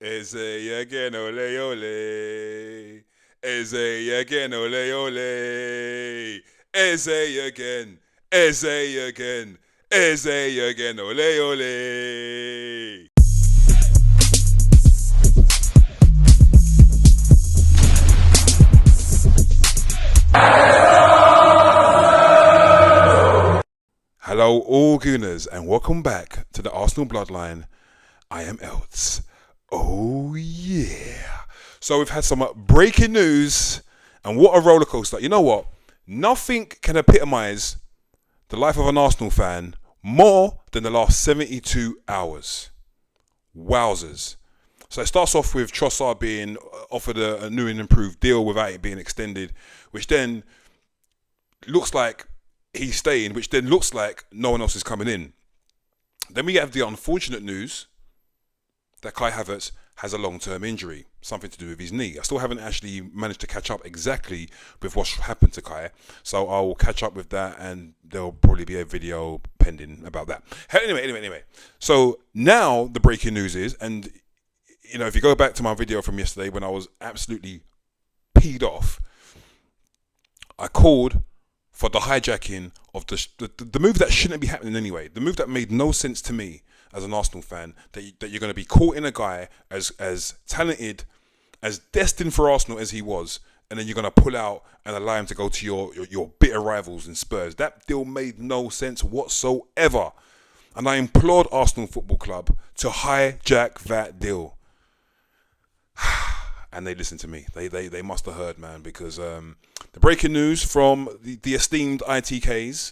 Eze again, ole ole. Eze again, ole ole. Eze again. Eze again. Eze again, ole ole. Hello, all Gooners, and welcome back to the Arsenal Bloodline. I am Eltz. Oh, yeah. So we've had some breaking news, and what a roller coaster. You know what? Nothing can epitomise the life of an Arsenal fan more than the last 72 hours. Wowzers. So it starts off with Trossard being offered a new and improved deal without it being extended, which then looks like he's staying, which then looks like no one else is coming in. Then we have the unfortunate news that Kai Havertz has a long-term injury, something to do with his knee. I still haven't actually managed to catch up exactly with what's happened to Kai, so I'll catch up with that, and there'll probably be a video pending about that. Anyway. So now the breaking news is, and you know, if you go back to my video from yesterday when I was absolutely peed off, I called for the hijacking of the move that shouldn't be happening anyway. The move that made no sense to me as an Arsenal fan, that you're going to be caught in a guy as talented, as destined for Arsenal as he was, and then you're going to pull out and allow him to go to your bitter rivals in Spurs. That deal made no sense whatsoever. And I implored Arsenal Football Club to hijack that deal. And they listened to me. They must have heard, man, because the breaking news from the esteemed ITKs,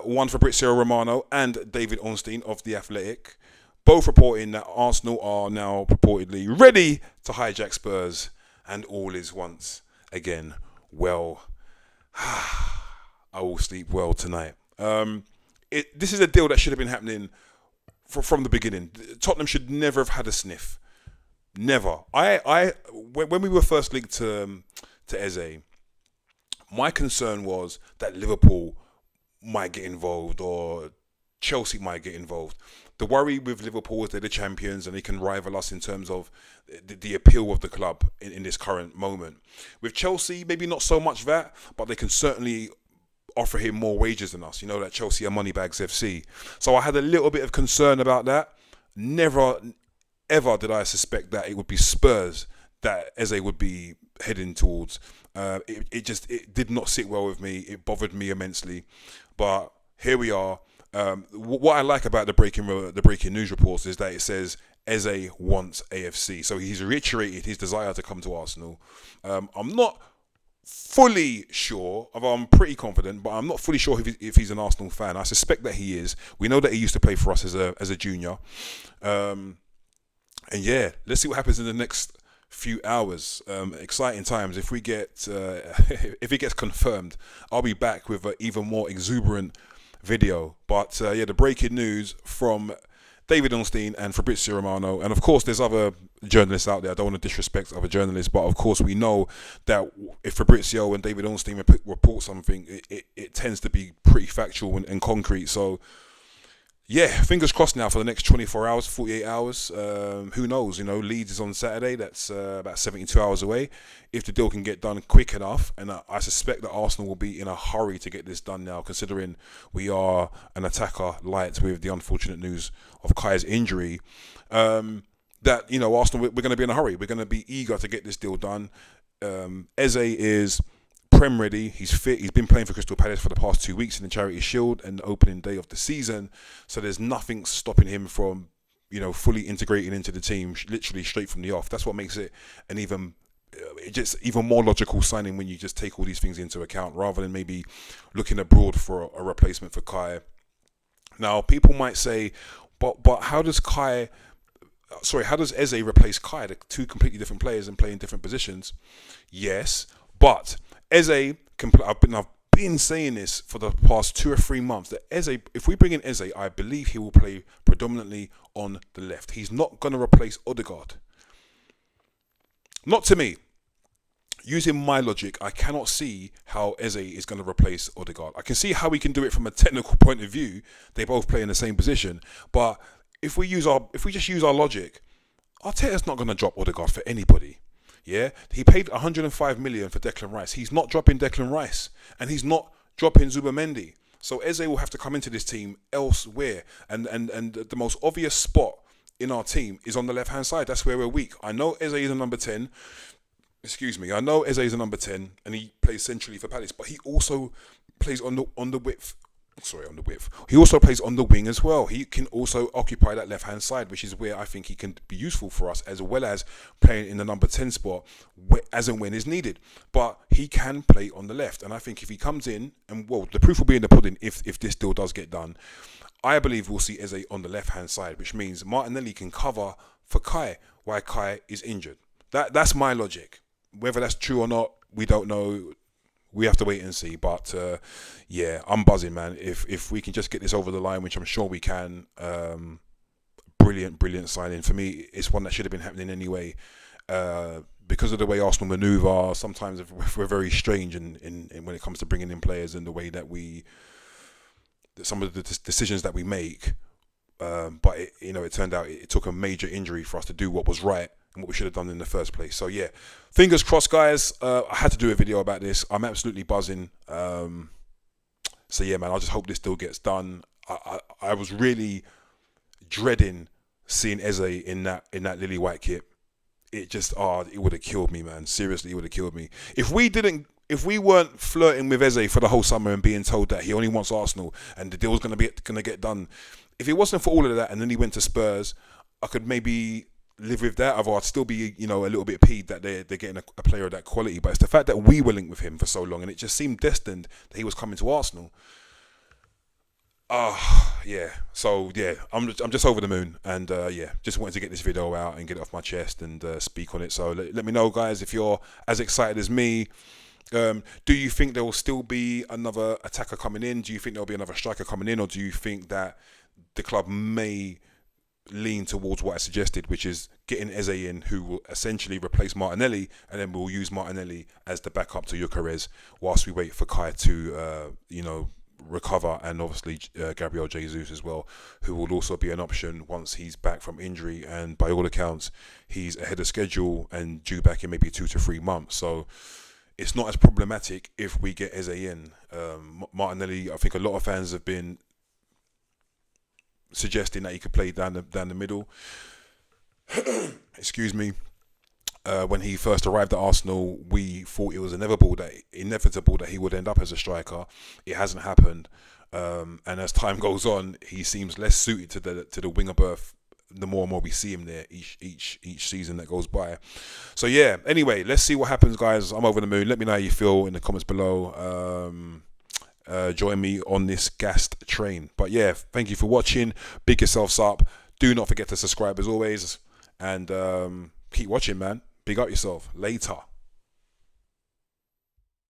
one Fabrizio Romano and David Ornstein of The Athletic, both reporting that Arsenal are now purportedly ready to hijack Spurs, and all is once again well. I will sleep well tonight. This is a deal that should have been happening from the beginning. Tottenham should never have had a sniff. Never. When we were first linked to Eze, my concern was that Liverpool might get involved or Chelsea might get involved. The worry with Liverpool is they're the champions and they can rival us in terms of the appeal of the club in this current moment. With Chelsea, maybe not so much that, but they can certainly offer him more wages than us. You know that Chelsea are Moneybags FC. So I had a little bit of concern about that. Never ever did I suspect that it would be Spurs that Eze would be heading towards. It did not sit well with me. It bothered me immensely. But here we are. What I like about the breaking news reports is that it says Eze wants AFC. So he's reiterated his desire to come to Arsenal. I'm not fully sure, I'm pretty confident, but I'm not fully sure if he's an Arsenal fan. I suspect that he is. We know that he used to play for us as a junior. And yeah, let's see what happens in the next few hours. Exciting times. If we get if it gets confirmed, I'll be back with an even more exuberant video. But the breaking news from David Ornstein and Fabrizio Romano, and of course there's other journalists out there. I don't want to disrespect other journalists, but of course we know that if Fabrizio and David Ornstein report something, it tends to be pretty factual and concrete. So yeah, fingers crossed now for the next 24 hours, 48 hours. Who knows? You know, Leeds is on Saturday. That's about 72 hours away. If the deal can get done quick enough, and I suspect that Arsenal will be in a hurry to get this done now, considering we are an attacker light with the unfortunate news of Kai's injury. That, you know, Arsenal, we're going to be in a hurry. We're going to be eager to get this deal done. Eze is Prem ready, he's fit, he's been playing for Crystal Palace for the past 2 weeks in the Charity Shield and the opening day of the season, so there's nothing stopping him from, you know, fully integrating into the team, literally straight from the off. That's what makes it an even more logical signing when you just take all these things into account, rather than maybe looking abroad for a replacement for Kai. Now, people might say, but how does Eze replace Kai? They're two completely different players and play in different positions. Yes, but Eze, I've been saying this for the past 2 or 3 months, that Eze, if we bring in Eze, I believe he will play predominantly on the left. He's not going to replace Odegaard. Not to me. Using my logic, I cannot see how Eze is going to replace Odegaard. I can see how we can do it from a technical point of view. They both play in the same position. But if we just use our logic, Arteta's not going to drop Odegaard for anybody. Yeah, he paid 105 million for Declan Rice. He's not dropping Declan Rice, and he's not dropping Zubamendi. So Eze will have to come into this team elsewhere, and the most obvious spot in our team is on the left hand side. That's where we're weak. I know Eze is a number 10. Excuse me. I know Eze is a number 10, and he plays centrally for Palace, but he also plays on the width. Sorry, on the width. He also plays on the wing as well. He can also occupy that left-hand side, which is where I think he can be useful for us, as well as playing in the number 10 spot as and when is needed. But he can play on the left, and I think if he comes in, and well, the proof will be in the pudding if this deal does get done. I believe we'll see Eze on the left-hand side, which means Martinelli can cover for Kai while Kai is injured. That's my logic. Whether that's true or not, we don't know. We have to wait and see. But yeah, I'm buzzing, man. If we can just get this over the line, which I'm sure we can, brilliant signing. For me, it's one that should have been happening anyway. Because of the way Arsenal manoeuvre, sometimes we're very strange in when it comes to bringing in players and the way that some of the decisions that we make. But it turned out it took a major injury for us to do what was right and what we should have done in the first place. So yeah, fingers crossed, guys. I had to do a video about this. I'm absolutely buzzing. So yeah, man, I just hope this deal gets done. I was really dreading seeing Eze in that lily white kit. It just it would have killed me, man. Seriously, it would have killed me. If we weren't flirting with Eze for the whole summer and being told that he only wants Arsenal and the deal's gonna get done, if it wasn't for all of that and then he went to Spurs, I could maybe live with that. I'd still be, a little bit peeved that they're getting a player of that quality. But it's the fact that we were linked with him for so long, and it just seemed destined that he was coming to Arsenal. Yeah. So yeah, I'm just over the moon, and yeah, just wanted to get this video out and get it off my chest and speak on it. So let me know, guys, if you're as excited as me. Do you think there will still be another attacker coming in? Do you think there'll be another striker coming in, or do you think that the club may lean towards what I suggested, which is getting Eze in, who will essentially replace Martinelli, and then we'll use Martinelli as the backup to Gyokeres whilst we wait for Kai to, recover, and obviously Gabriel Jesus as well, who will also be an option once he's back from injury, and by all accounts, he's ahead of schedule and due back in maybe 2 to 3 months. So it's not as problematic if we get Eze in. Martinelli, I think a lot of fans have been suggesting that he could play down the middle. Excuse me. When he first arrived at Arsenal, we thought it was inevitable that he would end up as a striker. It hasn't happened, and as time goes on, he seems less suited to the winger berth. The more and more we see him there each season that goes by. So yeah. Anyway, let's see what happens, guys. I'm over the moon. Let me know how you feel in the comments below. Join me on this gassed train. But yeah, thank you for watching. Big yourselves up. Do not forget to subscribe as always, and keep watching, man. Big up yourself. Later.